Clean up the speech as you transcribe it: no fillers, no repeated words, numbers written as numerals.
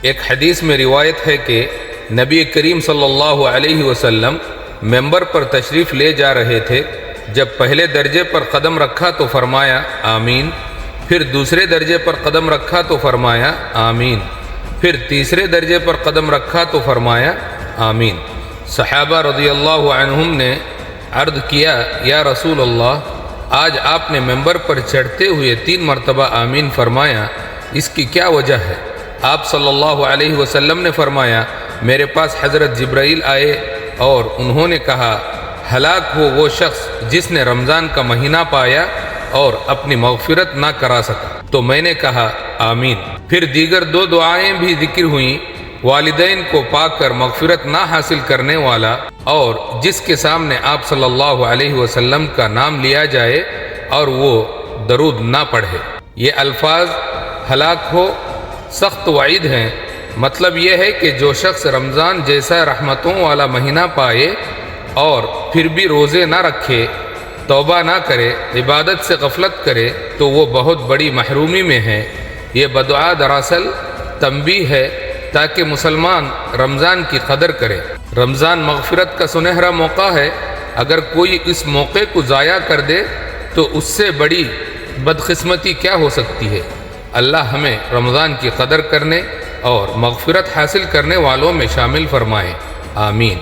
ایک حدیث میں روایت ہے کہ نبی کریم صلی اللہ علیہ وسلم ممبر پر تشریف لے جا رہے تھے۔ جب پہلے درجے پر قدم رکھا تو فرمایا آمین، پھر دوسرے درجے پر قدم رکھا تو فرمایا آمین، پھر تیسرے درجے پر قدم رکھا تو فرمایا آمین۔ صحابہ رضی اللہ عنہم نے عرض کیا یا رسول اللہ، آج آپ نے ممبر پر چڑھتے ہوئے 3 مرتبہ آمین فرمایا، اس کی کیا وجہ ہے؟ آپ صلی اللہ علیہ وسلم نے فرمایا، میرے پاس حضرت جبرائیل آئے اور انہوں نے کہا ہلاک ہو وہ شخص جس نے رمضان کا مہینہ پایا اور اپنی مغفرت نہ کرا سکا۔ تو میں نے کہا آمین۔ پھر دیگر 2 دعائیں بھی ذکر ہوئیں، والدین کو پا کر مغفرت نہ حاصل کرنے والا اور جس کے سامنے آپ صلی اللہ علیہ وسلم کا نام لیا جائے اور وہ درود نہ پڑھے۔ یہ الفاظ ہلاک ہو سخت وعید ہیں۔ مطلب یہ ہے کہ جو شخص رمضان جیسا رحمتوں والا مہینہ پائے اور پھر بھی روزے نہ رکھے، توبہ نہ کرے، عبادت سے غفلت کرے تو وہ بہت بڑی محرومی میں ہے۔ یہ بدعا دراصل تنبیہ ہے تاکہ مسلمان رمضان کی قدر کرے۔ رمضان مغفرت کا سنہرا موقع ہے، اگر کوئی اس موقع کو ضائع کر دے تو اس سے بڑی بدقسمتی کیا ہو سکتی ہے۔ اللہ ہمیں رمضان کی قدر کرنے اور مغفرت حاصل کرنے والوں میں شامل فرمائے، آمین۔